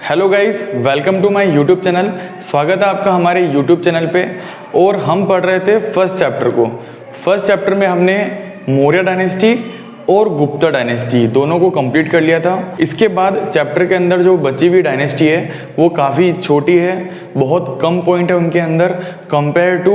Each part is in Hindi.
Hello guys, welcome to my YouTube channel. स्वागत है आपका हमारे यूट्यूब चैनल पे। और हम पढ़ रहे थे फर्स्ट चैप्टर को। फर्स्ट चैप्टर में हमने मौर्य डायनेस्टी और गुप्ता डायनेस्टी दोनों को कंप्लीट कर लिया था। इसके बाद चैप्टर के अंदर जो बची हुई डायनेस्टी है वो काफ़ी छोटी है, बहुत कम पॉइंट है उनके अंदर कंपेयर टू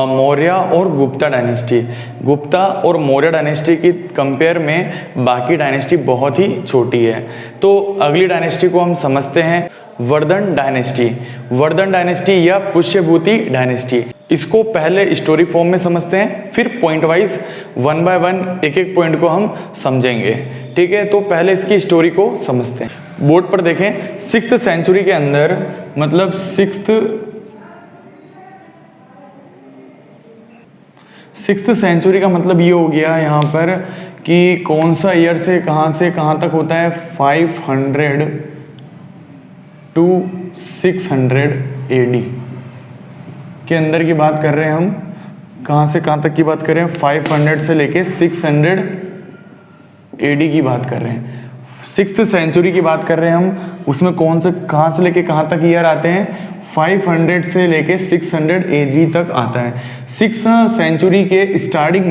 मौर्य और गुप्ता डायनेस्टी। गुप्ता और मौर्य डायनेस्टी की कंपेयर में बाकी डायनेस्टी बहुत ही छोटी है। तो अगली डायनेस्टी को हम समझते हैं, वर्धन डायनेस्टी। वर्धन डायनेस्टी या पुष्यभूति डायनेस्टी। इसको पहले स्टोरी फॉर्म में समझते हैं, फिर point wise one by one एक एक पॉइंट को हम समझेंगे। ठीक है, तो पहले इसकी स्टोरी को समझते हैं। बोर्ड पर देखें, 6th सेंचुरी के अंदर, मतलब सिक्स्थ सेंचुरी का मतलब ये हो गया यहाँ पर कि कौन सा ईयर से कहाँ तक होता है, 500 to 600 AD के अंदर की बात कर रहे हैं हम। कहाँ से कहाँ तक की बात कर रहे हैं, 500 से लेके 600 AD की बात कर रहे हैं। 6th सेंचुरी की बात कर रहे हैं हम। उसमें कौन से कहाँ से लेके कहाँ तक ईयर आते हैं, 500 से लेके 600 AD तक आता है। 6th सेंचुरी के स्टार्टिंग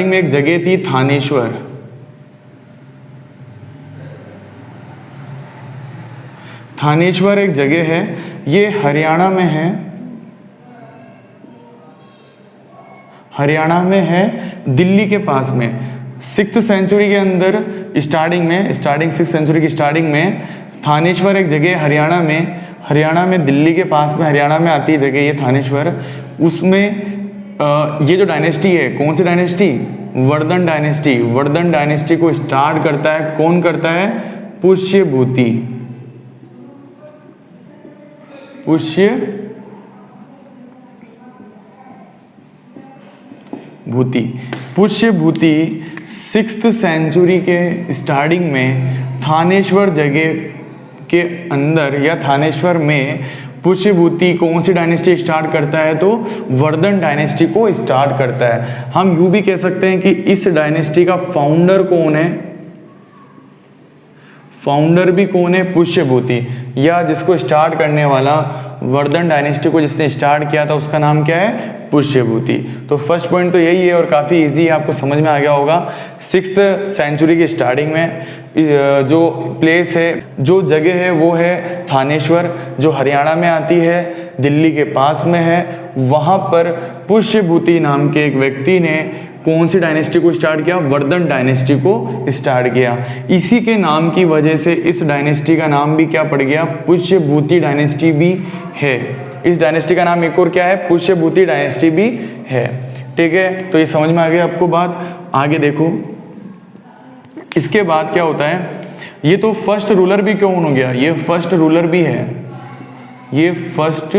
में एक जगह थी थानेश्वर। थानेश्वर एक जगह है, ये हरियाणा में है। हरियाणा में है, दिल्ली के पास में। 6th सेंचुरी के अंदर सिक्स सेंचुरी की स्टार्टिंग में थानेश्वर एक जगह हरियाणा में दिल्ली के पास में, हरियाणा में आती है जगह ये थानेश्वर। उसमें ये जो डायनेस्टी है, कौन सी dynasty, Vardhan dynasty. Vardhan dynasty को स्टार्ट करता है, कौन करता है, पुष्यभूति। पुष्यभूति 6th सेंचुरी के स्टार्टिंग में थानेश्वर जगह के अंदर या थानेश्वर में पुष्यभूति कौन सी डायनेस्टी स्टार्ट करता है, तो वर्धन डायनेस्टी को स्टार्ट करता है। हम यूं भी कह सकते हैं कि इस डायनेस्टी का फाउंडर कौन है, फाउंडर भी कौन है, पुष्यभूति। या जिसको स्टार्ट करने वाला, वर्धन डायनेस्टी को जिसने स्टार्ट किया था उसका नाम क्या है, पुष्यभूति। तो फर्स्ट पॉइंट तो यही है और काफ़ी इजी है, आपको समझ में आ गया होगा। 6th सेंचुरी की स्टार्टिंग में जो प्लेस है, जो जगह है वो है थानेश्वर, जो हरियाणा में आती है, दिल्ली के पास में है। वहाँ पर पुष्यभूति नाम के एक व्यक्ति ने कौन सी डायनेस्टी को स्टार्ट किया, वर्धन डायनेस्टी को स्टार्ट किया। इसी के नाम की वजह से इस डायनेस्टी का नाम भी क्या पड़ गया, पुष्यभूति डायनेस्टी भी है। इस डायनेस्टी का नाम एक और क्या है, पुष्यभूति डायनेस्टी भी है। ठीक है, तो ये समझ में आ गया आपको बात। आगे देखो, इसके बाद क्या होता है, ये तो फर्स्ट रूलर भी कौन हो गया, ये फर्स्ट रूलर भी है, ये फर्स्ट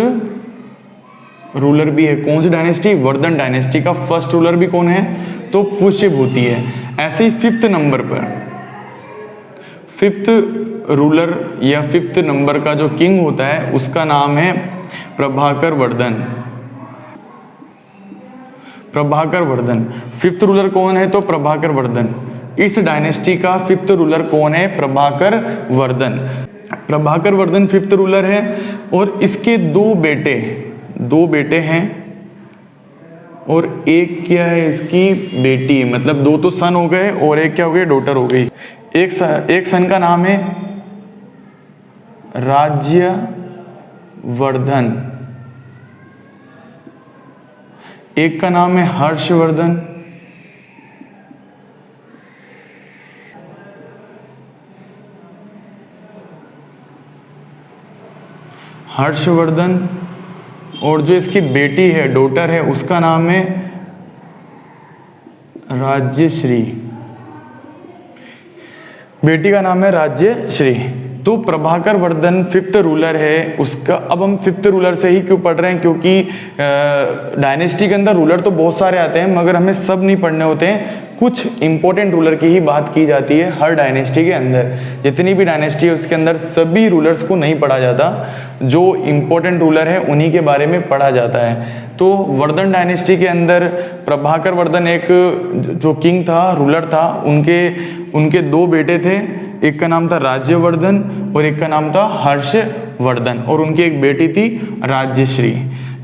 रूलर भी है। कौन सी डायनेस्टी, वर्धन डायनेस्टी का फर्स्ट रूलर भी कौन है, तो पुष्यभूति है। ऐसे ही 5th नंबर पर 5th रूलर या 5th नंबर का जो किंग होता है उसका नाम है प्रभाकर वर्धन। प्रभाकर वर्धन 5th रूलर कौन है, तो प्रभाकर वर्धन। इस डायनेस्टी का 5th रूलर कौन है, प्रभाकर वर्धन। प्रभाकर वर्धन 5th रूलर है और इसके दो बेटे हैं और एक क्या है, इसकी बेटी। मतलब दो तो सन हो गए और एक क्या हो गई, डॉटर हो गई। एक सन का नाम है राज्यवर्धन, एक का नाम है हर्षवर्धन, और जो इसकी बेटी है, डॉटर है, उसका नाम है राज्यश्री। बेटी का नाम है राज्यश्री। तो प्रभाकर वर्धन 5th रूलर है उसका। अब हम 5th रूलर से ही क्यों पढ़ रहे हैं, क्योंकि डायनेस्टी के अंदर रूलर तो बहुत सारे आते हैं मगर हमें सब नहीं पढ़ने होते हैं। कुछ इंपॉर्टेंट रूलर की ही बात की जाती है हर डायनेस्टी के अंदर। जितनी भी डायनेस्टी है उसके अंदर सभी रूलर्स को नहीं पढ़ा जाता, जो इंपॉर्टेंट रूलर है उन्हीं के बारे में पढ़ा जाता है। तो वर्धन डायनेस्टी के अंदर प्रभाकर वर्धन एक जो किंग था, रूलर था, उनके दो बेटे थे। एक का नाम था राज्यवर्धन और एक का नाम था हर्षवर्धन, और उनकी एक बेटी थी राज्यश्री।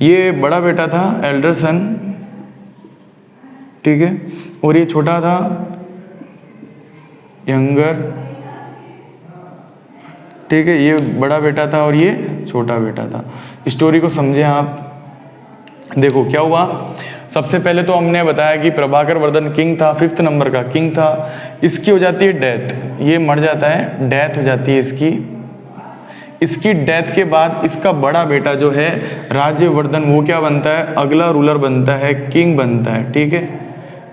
ये बड़ा बेटा था, एल्डर सन, ठीक है, और ये छोटा था, यंगर, ठीक है। ये बड़ा बेटा था और ये छोटा बेटा था। स्टोरी को समझे आप। देखो क्या हुआ, सबसे पहले तो हमने बताया कि प्रभाकर वर्धन किंग था, 5th नंबर का किंग था। इसकी हो जाती है डेथ, ये मर जाता है, डेथ हो जाती है इसकी। इसकी डेथ के बाद इसका बड़ा बेटा जो है राज्यवर्धन, वो क्या बनता है, अगला रूलर बनता है, किंग बनता है, ठीक है।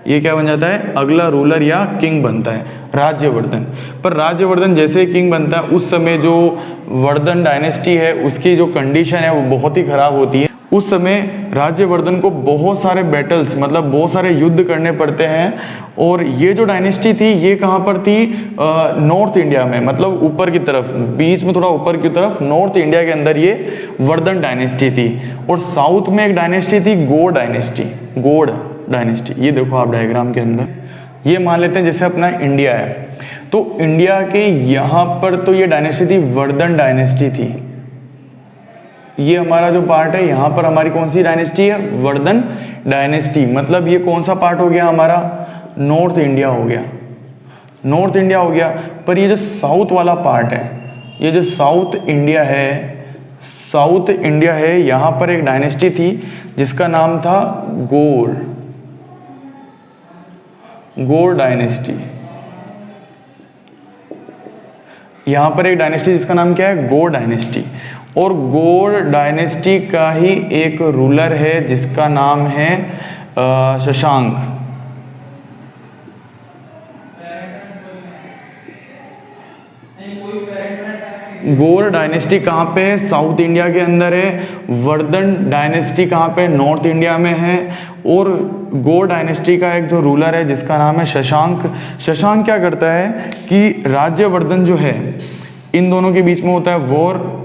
ये क्या बन जाता है, अगला रूलर या किंग बनता है राज्यवर्धन। पर राज्यवर्धन जैसे ही किंग बनता है, उस समय जो वर्धन डायनेस्टी है उसकी जो कंडीशन है वो बहुत ही खराब होती है। उस समय राज्यवर्धन को बहुत सारे बैटल्स, मतलब बहुत सारे युद्ध करने पड़ते हैं। और ये जो डायनेस्टी थी ये कहाँ पर थी, नॉर्थ इंडिया में, मतलब ऊपर की तरफ, बीच में थोड़ा ऊपर की तरफ, नॉर्थ इंडिया के अंदर ये वर्धन डायनेस्टी थी। और साउथ में एक डायनेस्टी थी, गौड़ डायनेस्टी। ये देखो आप डायग्राम के अंदर, ये मान लेते हैं जैसे अपना इंडिया है, तो इंडिया के यहाँ पर तो ये डायनेस्टी थी, वर्धन डायनेस्टी थी। ये हमारा जो पार्ट है, यहाँ पर हमारी कौन सी डायनेस्टी है, वर्धन डायनेस्टी। मतलब ये कौन सा पार्ट हो गया हमारा, नॉर्थ इंडिया हो गया, नॉर्थ इंडिया हो गया। पर ये जो साउथ वाला पार्ट है, ये जो साउथ इंडिया है, यहाँ पर एक डायनेस्टी थी जिसका नाम था गौड़ डायनेस्टी। यहाँ पर एक डायनेस्टी जिसका नाम क्या है, गौड़ डायनेस्टी। और गौड़ डायनेस्टी का ही एक रूलर है जिसका नाम है शशांक। गौड़ डायनेस्टी कहाँ पे है, साउथ इंडिया के अंदर है। वर्धन डायनेस्टी कहाँ पे, नॉर्थ इंडिया में है। और गौड़ डायनेस्टी का एक जो रूलर है जिसका नाम है शशांक। शशांक क्या करता है कि राज्यवर्धन जो है, इन दोनों के बीच में होता है वॉर,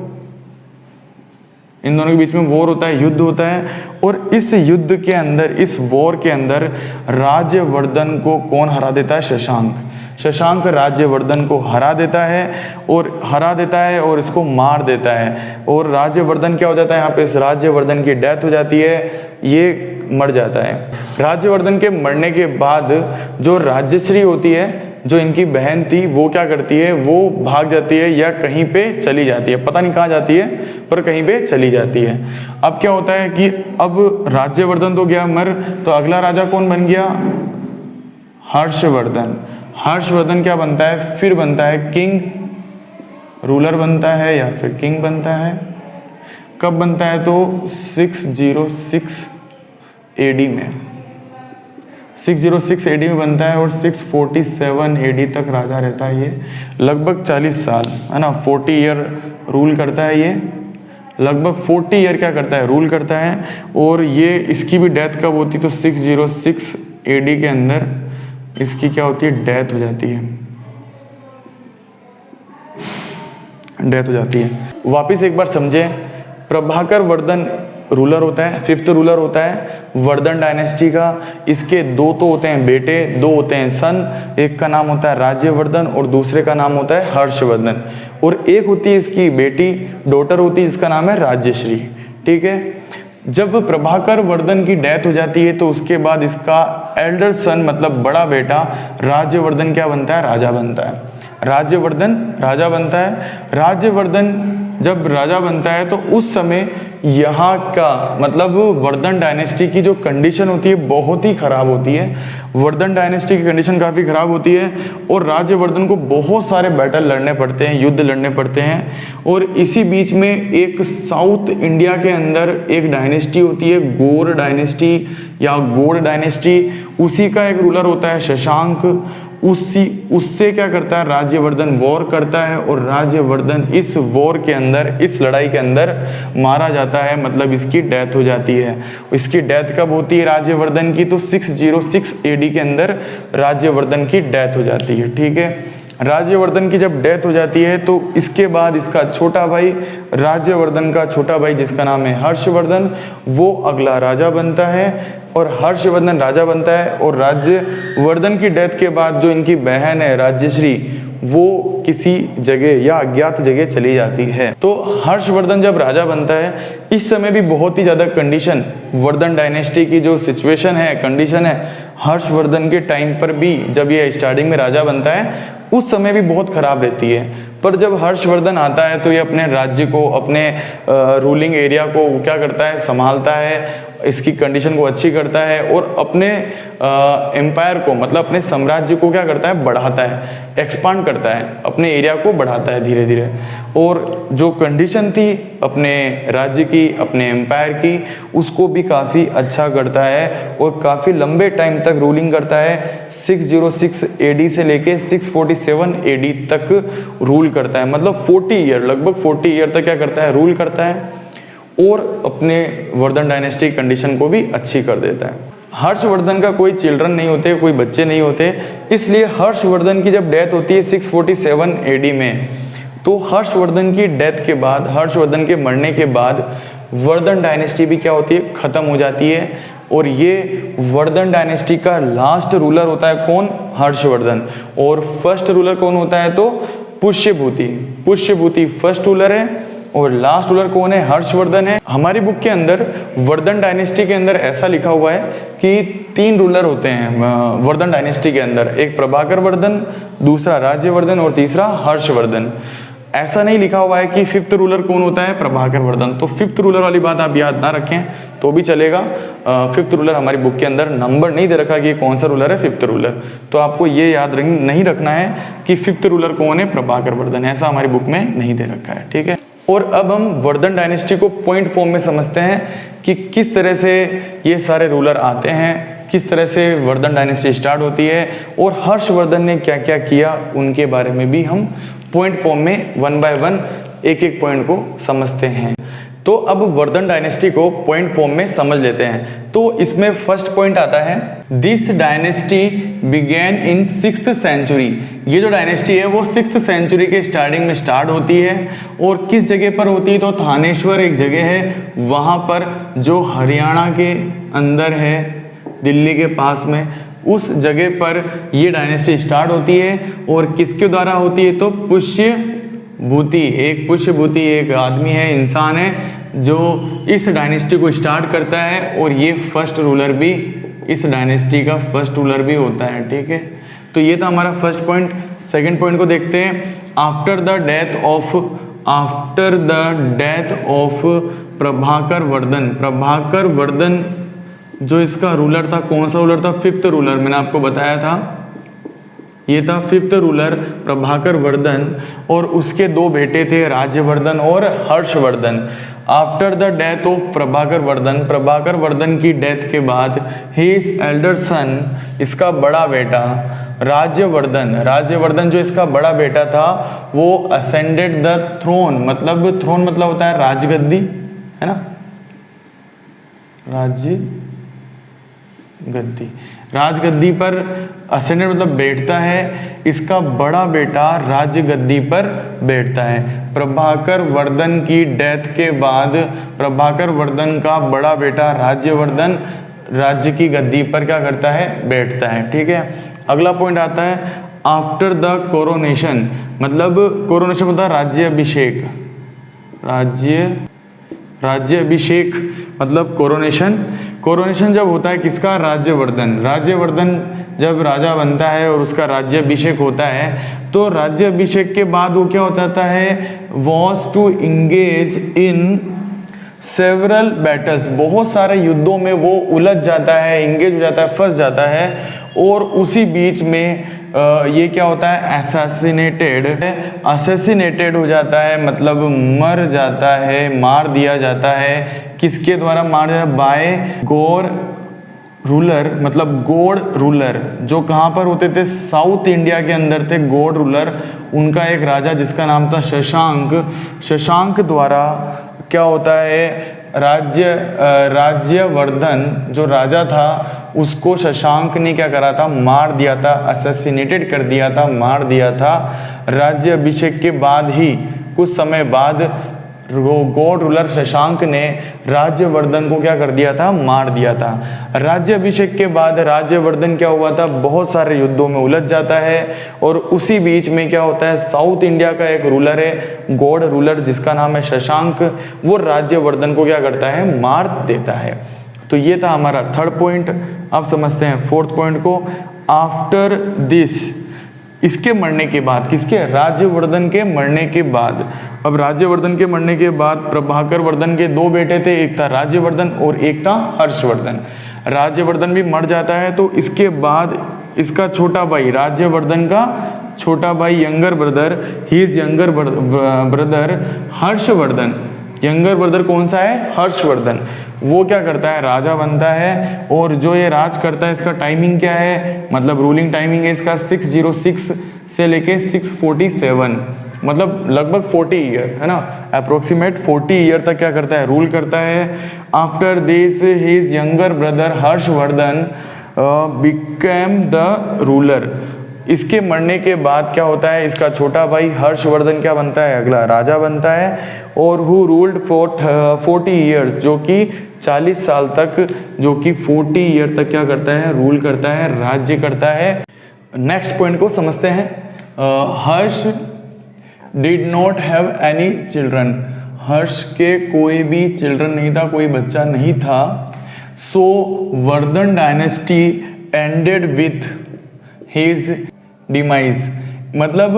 इन दोनों के बीच में वॉर होता है, युद्ध होता है। और इस युद्ध के अंदर, इस वॉर के अंदर राज्यवर्धन को कौन हरा देता है, शशांक राज्यवर्धन को हरा देता है और इसको मार देता है। और राज्यवर्धन क्या हो जाता है, यहाँ पे इस राज्यवर्धन की डेथ हो जाती है, ये मर जाता है। राज्यवर्धन के मरने के बाद जो राज्यश्री होती है, जो इनकी बहन थी, वो क्या करती है, वो भाग जाती है या कहीं पे चली जाती है, पता नहीं कहाँ जाती है, पर कहीं पे चली जाती है। अब क्या होता है कि अब राज्यवर्धन तो गया मर, तो अगला राजा कौन बन गया, हर्षवर्धन क्या बनता है, फिर बनता है किंग, रूलर बनता है या फिर किंग बनता है। कब बनता है, तो 606 AD में, 606 AD में बनता है। और 647 AD तक राजा रहता है ये, लगभग 40 साल, है ना, 40 ईयर रूल करता है ये, लगभग 40 ईयर क्या करता है, रूल करता है। और ये इसकी भी डेथ कब होती है, तो 606 AD के अंदर इसकी क्या होती है, डेथ हो जाती है। वापिस एक बार समझे, प्रभाकर वर्धन रूलर होता है, 5th रूलर होता है वर्धन डायनेस्टी का। इसके दो तो होते हैं बेटे, दो होते हैं सन, एक का नाम होता है राज्यवर्धन और दूसरे का नाम होता है हर्षवर्धन। और एक होती है इसकी बेटी, डॉटर होती है, जिसका नाम है राज्यश्री, ठीक है। जब प्रभाकर वर्धन की डेथ हो जाती है तो उसके बाद इसका एल्डर सन, मतलब बड़ा बेटा राज्यवर्धन क्या बनता है, राजा बनता है। राज्यवर्धन जब राजा बनता है तो उस समय यहाँ का, मतलब वर्धन डायनेस्टी की जो कंडीशन होती है बहुत ही खराब होती है। वर्धन डायनेस्टी की कंडीशन काफ़ी खराब होती है और राज्यवर्धन को बहुत सारे बैटल लड़ने पड़ते हैं, युद्ध लड़ने पड़ते हैं। और इसी बीच में एक साउथ इंडिया के अंदर एक डायनेस्टी होती है, गौड़ डायनेस्टी या गौड़ डायनेस्टी, उसी का एक रूलर होता है शशांक। उससे क्या करता है, राज्यवर्धन वॉर करता है और राज्यवर्धन इस वॉर के अंदर, इस लड़ाई के अंदर मारा जाता है, मतलब इसकी डेथ हो जाती है। इसकी डेथ कब होती है राज्यवर्धन की, तो 606 AD के अंदर राज्यवर्धन की डेथ हो जाती है, ठीक है। राज्यवर्धन की जब डेथ हो जाती है तो इसके बाद इसका छोटा भाई, राज्यवर्धन का छोटा भाई जिसका नाम है हर्षवर्धन, वो अगला राजा बनता है। और हर्षवर्धन राजा बनता है और राज्यवर्धन की डेथ के बाद जो इनकी बहन है राज्यश्री, वो किसी जगह या अज्ञात जगह चली जाती है। तो हर्षवर्धन जब राजा बनता है, इस समय भी बहुत ही ज़्यादा कंडीशन, वर्धन डायनेस्टी की जो सिचुएशन है, कंडीशन है, हर्षवर्धन के टाइम पर भी जब ये स्टार्टिंग में राजा बनता है उस समय भी बहुत ख़राब रहती है। पर जब हर्षवर्धन आता है तो ये अपने राज्य को, अपने रूलिंग एरिया को क्या करता है, संभालता है, इसकी कंडीशन को अच्छी करता है और अपने एम्पायर को, मतलब अपने साम्राज्य को क्या करता है, बढ़ाता है, एक्सपांड करता है, अपने एरिया को बढ़ाता है धीरे धीरे। और जो कंडीशन थी अपने राज्य की, अपने एम्पायर की, उसको भी काफ़ी अच्छा करता है और काफ़ी लंबे टाइम तक रूलिंग करता है। 606 AD से लेके 647 AD तक रूल करता है, मतलब 40 ईयर, लगभग 40 ईयर तक क्या करता है, रूल करता है और अपने वर्धन डायनेस्टी कंडीशन को भी अच्छी कर देता है। हर्षवर्धन का कोई चिल्ड्रन नहीं होते, कोई बच्चे नहीं होते, इसलिए हर्षवर्धन की जब डेथ होती है 647 AD में, तो हर्षवर्धन की डेथ के बाद, हर्षवर्धन के मरने के बाद वर्धन डायनेस्टी भी क्या होती है, ख़त्म हो जाती है। और ये वर्धन डायनेस्टी का लास्ट रूलर होता है कौन, हर्षवर्धन। और फर्स्ट रूलर कौन होता है, तो पुष्यभूति। पुष्यभूति फर्स्ट रूलर है और लास्ट रूलर कौन है, हर्षवर्धन है। हमारी बुक के अंदर वर्धन डायनेस्टी के अंदर ऐसा लिखा हुआ है कि 3 रूलर होते हैं वर्धन डायनेस्टी के अंदर, एक प्रभाकर वर्धन, दूसरा राज्यवर्धन और तीसरा हर्षवर्धन। ऐसा नहीं लिखा हुआ है कि 5th रूलर कौन होता है, प्रभाकर वर्धन। तो 5th रूलर वाली बात आप याद ना रखें तो भी चलेगा। 5th रूलर हमारी बुक के अंदर नंबर नहीं दे रखा कि कौन सा रूलर है 5th रूलर, तो आपको ये याद नहीं रखना है कि 5th रूलर कौन है, प्रभाकर वर्धन, ऐसा हमारी बुक में नहीं दे रखा है, ठीक है। और अब हम वर्धन डायनेस्टी को पॉइंट फॉर्म में समझते हैं कि किस तरह से ये सारे रूलर आते हैं, किस तरह से वर्धन डायनेस्टी स्टार्ट होती है और हर्षवर्धन ने क्या क्या किया उनके बारे में भी हम पॉइंट फॉर्म में 1 बाय 1 एक एक पॉइंट को समझते हैं। तो अब वर्धन डायनेस्टी को पॉइंट फॉर्म में समझ लेते हैं। तो इसमें फर्स्ट पॉइंट आता है, this dynasty began in 6th century. ये जो डायनेस्टी है वो 6th सेंचुरी के स्टार्टिंग में स्टार्ट होती है और किस जगह पर होती है, तो थानेश्वर एक जगह है, वहाँ पर जो हरियाणा के अंदर है, दिल्ली के पास में, उस जगह पर ये डायनेस्टी स्टार्ट होती है। और किसके द्वारा होती है, तो पुष्यभूति, एक पुष्यभूति एक आदमी है, इंसान है जो इस डायनेस्टी को स्टार्ट करता है और ये फर्स्ट रूलर भी, इस डायनेस्टी का फर्स्ट रूलर भी होता है, ठीक है। तो ये था हमारा फर्स्ट पॉइंट। सेकंड पॉइंट को देखते हैं, after the death of Prabhakar Vardhan. Prabhakar Vardhan जो इसका रूलर था, कौन सा रूलर था, 5th रूलर, मैंने आपको बताया था, ये था 5th रूलर प्रभाकर वर्धन। और उसके 2 बेटे थे, राज्यवर्धन और Harshvardhan. After the death of Prabhakar Vardhan, Prabhakar Vardhan की डेथ के बाद, हिज एल्डर सन, इसका बड़ा बेटा राज्यवर्धन, राज्यवर्धन जो इसका बड़ा बेटा था, वो असेंडेड द थ्रोन, मतलब थ्रोन मतलब होता है राजगद्दी, है ना, गद्दी, राजगद्दी पर असेंडेड मतलब बैठता है। इसका बड़ा बेटा राजगद्दी पर बैठता है। प्रभाकर वर्धन की डेथ के बाद प्रभाकर वर्धन का बड़ा बेटा राज्यवर्धन राज्य की गद्दी पर क्या करता है, बैठता है, ठीक है। अगला पॉइंट आता है, आफ्टर द कोरोनेशन, मतलब कोरोनेशन होता है राज्याभिषेक, राज्याभिषेक मतलब कोरोनेशन। कोरोनेशन जब होता है किसका, राज्यवर्धन, राज्यवर्धन जब राजा बनता है और उसका राज्याभिषेक होता है, तो राज्याभिषेक के बाद वो क्या होता है, was to engage in several battles, बहुत सारे युद्धों में वो उलझ जाता है, इंगेज हो जाता है, फंस जाता है। और उसी बीच में ये क्या होता है, असैसिनेटेड हो जाता है, मतलब मर जाता है, मार दिया जाता है। किसके द्वारा मार दिया, बाय गौड़ रूलर, मतलब गौड़ रूलर जो कहाँ पर होते थे, साउथ इंडिया के अंदर थे गौड़ रूलर। उनका एक राजा जिसका नाम था शशांक, शशांक द्वारा क्या होता है, राज्यवर्धन जो राजा था उसको शशांक ने क्या करा था, मार दिया था, असैसिनेटेड कर दिया था, मार दिया था। राज्याभिषेक के बाद ही कुछ समय बाद गौड़ रूलर शशांक ने राज्यवर्धन को क्या कर दिया था, मार दिया था। राज्याभिषेक के बाद राज्यवर्धन क्या हुआ था, बहुत सारे युद्धों में उलझ जाता है और उसी बीच में क्या होता है, साउथ इंडिया का एक रूलर है गौड़ रूलर जिसका नाम है शशांक, वो राज्यवर्धन को क्या करता है, मार देता है। तो ये था हमारा थर्ड पॉइंट। अब समझते हैं फोर्थ पॉइंट को। आफ्टर दिस, इसके मरने के बाद, किसके, राज्यवर्धन के मरने के बाद। अब राज्यवर्धन के मरने के बाद प्रभाकर वर्धन के दो बेटे थे, एक था राज्यवर्धन और एक था हर्षवर्धन। राज्यवर्धन भी मर जाता है तो इसके बाद इसका छोटा भाई, राज्यवर्धन का छोटा भाई, younger brother, his younger brother Harshvardhan, younger brother कौन सा है, हर्षवर्धन, वो क्या करता है, राजा बनता है। और जो ये राज करता है इसका टाइमिंग क्या है, मतलब रूलिंग टाइमिंग है इसका 606 से लेके 647, मतलब लगभग 40 ईयर है ना, अप्रोक्सीमेट 40 ईयर तक क्या करता है, रूल करता है। After this his younger brother Harshvardhan became the ruler. इसके मरने के बाद क्या होता है, इसका छोटा भाई हर्षवर्धन क्या बनता है, अगला राजा बनता है। और हु रूल्ड फॉर 40 ईयर्स, जो कि 40 साल तक, जो कि 40 ईयर तक क्या करता है, रूल करता है, राज्य करता है। नेक्स्ट पॉइंट को समझते हैं। Harsh did not have any children, Harsh के कोई भी चिल्ड्रन नहीं था, कोई बच्चा नहीं था। So Vardhan dynasty ended with his demise, मतलब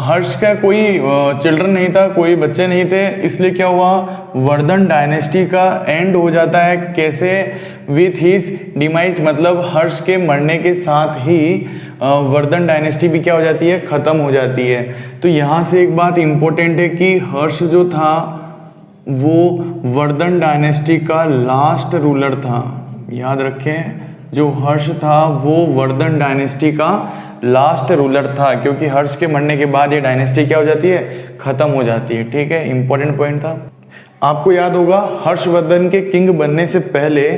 हर्ष का कोई चिल्ड्रन नहीं था, कोई बच्चे नहीं थे, इसलिए क्या हुआ, वर्धन डायनेस्टी का एंड हो जाता है। कैसे, विथ हिज डिमाइज, मतलब हर्ष के मरने के साथ ही वर्धन डायनेस्टी भी क्या हो जाती है, खत्म हो जाती है। तो यहाँ से एक बात इंपॉर्टेंट है कि हर्ष जो था वो वर्धन डायनेस्टी का लास्ट रूलर था, याद रखें, जो हर्ष था वो वर्धन डायनेस्टी का लास्ट रूलर था, क्योंकि हर्ष के मरने के बाद ये डायनेस्टी क्या हो जाती है, खत्म हो जाती है। ठीक है, इंपॉर्टेंट पॉइंट था। आपको याद होगा हर्षवर्धन के किंग बनने से पहले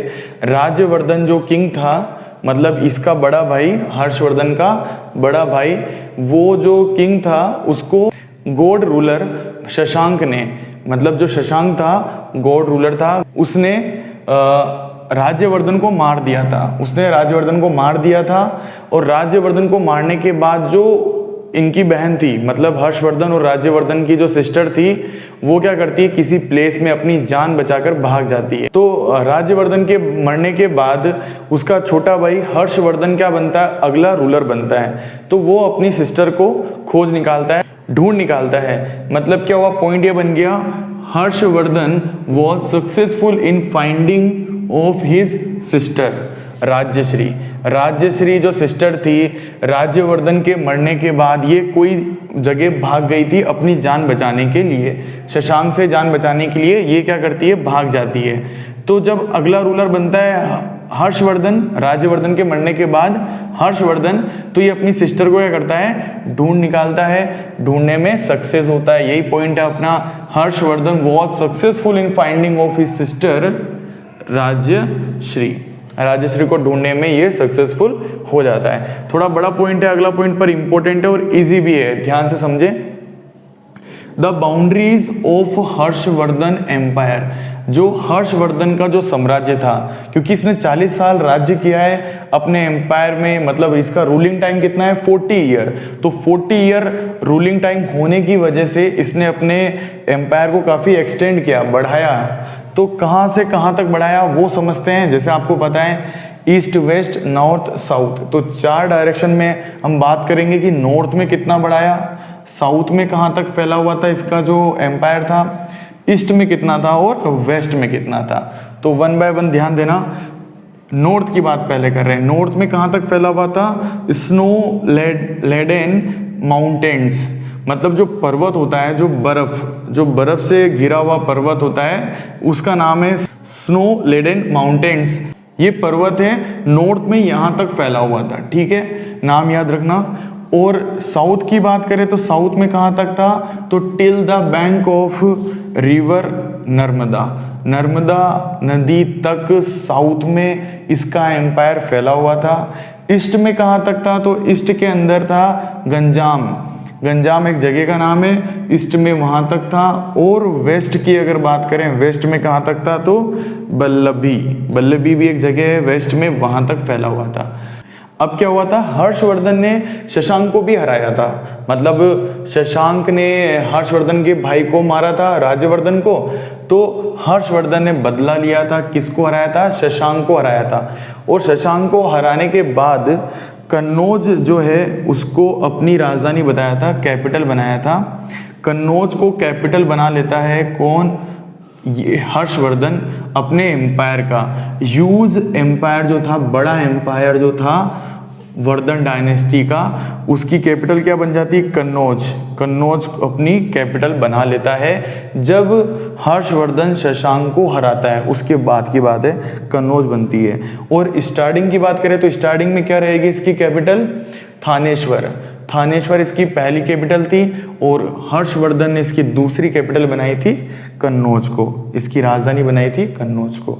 राज्यवर्धन जो किंग था, मतलब इसका बड़ा भाई, हर्षवर्धन का बड़ा भाई, वो जो किंग था उसको गौड़ रूलर शशांक ने, मतलब जो शशांक था गौड़ रूलर था, उसने राज्यवर्धन को मार दिया था, उसने राज्यवर्धन को मार दिया था। और राज्यवर्धन को मारने के बाद जो इनकी बहन थी, मतलब हर्षवर्धन और राज्यवर्धन की जो सिस्टर थी, वो क्या करती है, किसी प्लेस में अपनी जान बचाकर भाग जाती है। तो राज्यवर्धन के मरने के बाद उसका छोटा भाई हर्षवर्धन क्या बनता है, अगला रूलर बनता है। तो वो अपनी सिस्टर को खोज निकालता है, ढूंढ निकालता है। मतलब क्या हुआ, पॉइंट ये बन गया, Harshvardhan was successful in finding of his sister Rajyashri. Rajyashri जो सिस्टर थी, राज्यवर्धन के मरने के बाद ये कोई जगह भाग गई थी अपनी जान बचाने के लिए, शशांक से जान बचाने के लिए ये क्या करती है, भाग जाती है। तो जब अगला रूलर बनता है हर्षवर्धन, राज्यवर्धन के मरने के बाद हर्षवर्धन, तो ये अपनी सिस्टर को क्या करता है, ढूंढ निकालता है, ढूंढने में सक्सेस होता है। यही पॉइंट है अपना, Harshvardhan was successful in finding of his sister Rajyashri, Rajyashri को ढूंढने में ये सक्सेसफुल हो जाता है। थोड़ा बड़ा पॉइंट है, अगला पॉइंट पर इंपॉर्टेंट है और इजी भी है, ध्यान से समझे। The boundaries of Harshavardhan empire, जो हर्षवर्धन का जो साम्राज्य था, क्योंकि इसने 40 साल राज्य किया है अपने एम्पायर में, मतलब इसका रूलिंग टाइम कितना है, 40 ईयर। तो 40 ईयर रूलिंग टाइम होने की वजह से इसने अपने एम्पायर को काफ़ी एक्सटेंड किया, बढ़ाया। तो कहाँ से कहाँ तक बढ़ाया वो समझते हैं। जैसे आपको पता है ईस्ट वेस्ट नॉर्थ साउथ, तो 4 डायरेक्शन में हम बात करेंगे कि नॉर्थ में कितना बढ़ाया, साउथ में कहाँ तक फैला हुआ था इसका जो एम्पायर था, ईस्ट में कितना था और वेस्ट में कितना था। तो 1 बाय 1 ध्यान देना। नॉर्थ की बात पहले कर रहे हैं। नॉर्थ में कहाँ तक फैला हुआ था, स्नो लेडेन माउंटेन्स, मतलब जो पर्वत होता है, जो बर्फ से घिरा हुआ पर्वत होता है, उसका नाम है स्नो लेडेन माउंटेन्स। ये पर्वत है नॉर्थ में, यहाँ तक फैला हुआ था। ठीक है, नाम याद रखना। और साउथ की बात करें तो साउथ में कहाँ तक था, तो till the bank of river Narmada नदी तक साउथ में इसका एम्पायर फैला हुआ था। ईस्ट में कहाँ तक था, तो ईस्ट के अंदर था गंजाम एक जगह का नाम है, ईस्ट में वहाँ तक था। और वेस्ट की अगर बात करें, वेस्ट में कहाँ तक था, तो बल्लभी भी एक जगह है वेस्ट में, वहाँ तक फैला हुआ था। अब क्या हुआ था, हर्षवर्धन ने शशांक को भी हराया था। मतलब शशांक ने हर्षवर्धन के भाई को मारा था, राज्यवर्धन को, तो हर्षवर्धन ने बदला लिया था। किसको हराया था, शशांक को हराया था। और शशांक को हराने के बाद कन्नौज जो है उसको अपनी राजधानी बताया था, कैपिटल बनाया था। कन्नौज को कैपिटल बना लेता है कौन, ये हर्षवर्धन अपने एम्पायर का। ह्यूज एम्पायर जो था, बड़ा एम्पायर जो था वर्धन डायनेस्टी का, उसकी कैपिटल क्या बन जाती है, कन्नौज अपनी कैपिटल बना लेता है जब हर्षवर्धन शशांक को हराता है। उसके बाद की बात है, कन्नौज बनती है। और स्टार्टिंग की बात करें तो स्टार्टिंग में क्या रहेगी इसकी कैपिटल, थानेश्वर इसकी पहली कैपिटल थी। और हर्षवर्धन ने इसकी दूसरी कैपिटल बनाई थी कन्नौज को, इसकी राजधानी बनाई थी कन्नौज को।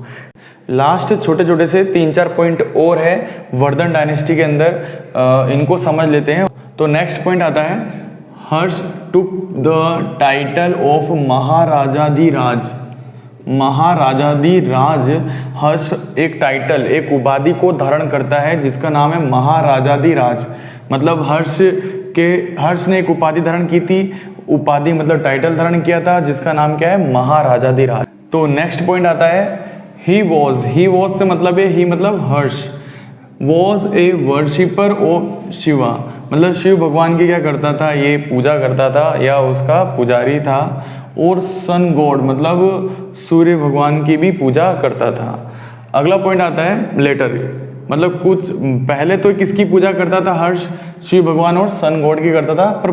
लास्ट छोटे छोटे से 3-4 पॉइंट और है वर्धन डायनेस्टी के अंदर, इनको समझ लेते हैं। तो नेक्स्ट पॉइंट आता है, हर्ष टुक द टाइटल ऑफ महाराजाधिराज। हर्ष एक टाइटल, एक उपाधि को धारण करता है जिसका नाम है महाराजाधिराज। मतलब हर्ष ने एक उपाधि धारण की थी, उपाधि मतलब टाइटल धारण किया था जिसका नाम क्या है, महाराजाधिराज। तो नेक्स्ट पॉइंट आता है, ही वॉज से मतलब है, ही मतलब Harsh, was a worshipper of Shiva. मतलब शिव भगवान की क्या करता था, ये पूजा करता था या उसका पुजारी था। और सन गॉड मतलब सूर्य भगवान की भी पूजा करता था। अगला पॉइंट आता है लेटर, मतलब कुछ पहले तो किसकी पूजा करता था हर्ष, शिव भगवान और सन गॉड की करता था, पर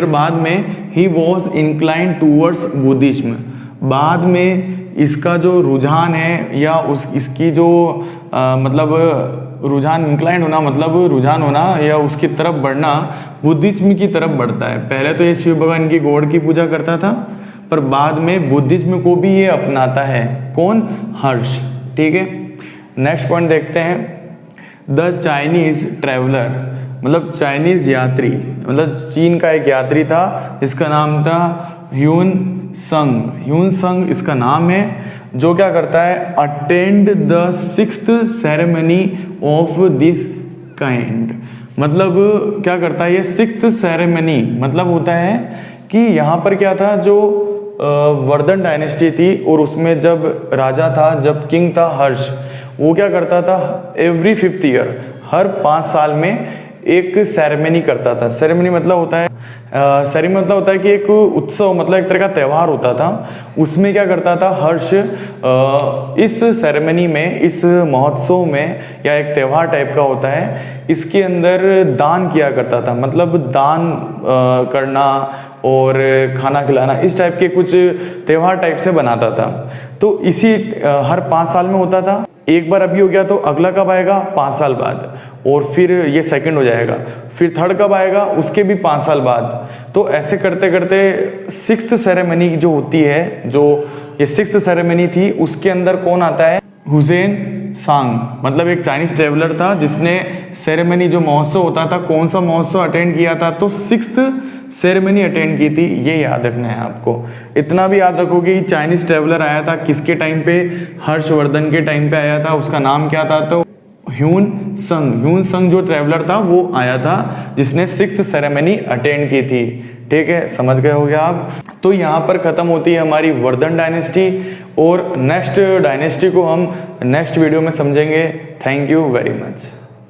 बाद में he was incline towards Buddhism. बाद में इसका जो रुझान है या इसकी जो मतलब रुझान, इंक्लाइन होना मतलब रुझान होना या उसकी तरफ बढ़ना बुद्धिज्म की तरफ बढ़ता है। पहले तो ये शिव भगवान की गॉड की पूजा करता था, पर बाद में बुद्धिज्म को भी ये अपनाता है, कौन, हर्ष। ठीक है, नेक्स्ट पॉइंट देखते हैं, द चाइनीज ट्रेवलर, मतलब चाइनीज यात्री, मतलब चीन का एक यात्री था जिसका नाम था ह्यून संग इसका नाम है, जो क्या करता है, attend the 6th ceremony of this kind. मतलब क्या करता है ये 6th सेरेमनी, मतलब होता है कि यहाँ पर क्या था, जो वर्धन डायनेस्टी थी और उसमें जब राजा था, जब किंग था हर्ष, वो क्या करता था, एवरी 5th ईयर, हर 5 साल में एक सेरेमनी करता था। सेरेमनी मतलब होता है कि एक उत्सव, मतलब एक तरह का त्यौहार होता था। उसमें क्या करता था हर्ष, इस सेरेमनी में, इस महोत्सव में, या एक त्यौहार टाइप का होता है, इसके अंदर दान किया करता था। मतलब दान करना और खाना खिलाना, इस टाइप के कुछ त्यौहार टाइप से बनाता था। तो इसी हर 5 साल में होता था। एक बार अभी हो गया तो अगला कब आएगा, 5 साल बाद, और फिर ये सेकंड हो जाएगा, फिर थर्ड कब आएगा, उसके भी 5 साल बाद। तो ऐसे करते करते 6th सेरेमनी जो होती है, जो ये 6th सेरेमनी थी, उसके अंदर कौन आता है, हुसैन सांग, मतलब एक चाइनीज ट्रेवलर था जिसने सेरेमनी, जो महोत्सव होता था, कौन सा महोत्सव अटेंड किया था, तो 6th सेरेमनी अटेंड की थी। ये याद रखना है आपको। इतना भी याद रखोगे कि चाइनीज ट्रेवलर आया था किसके टाइम पे, हर्षवर्धन के टाइम पे आया था, उसका नाम क्या था, तो ह्यून संग जो ट्रेवलर था वो आया था जिसने 6th सेरेमनी अटेंड की थी। ठीक है, समझ गए होगे आप। तो यहाँ पर खत्म होती है हमारी वर्धन डायनेस्टी, और नेक्स्ट डायनेस्टी को हम नेक्स्ट वीडियो में समझेंगे। Thank you very much.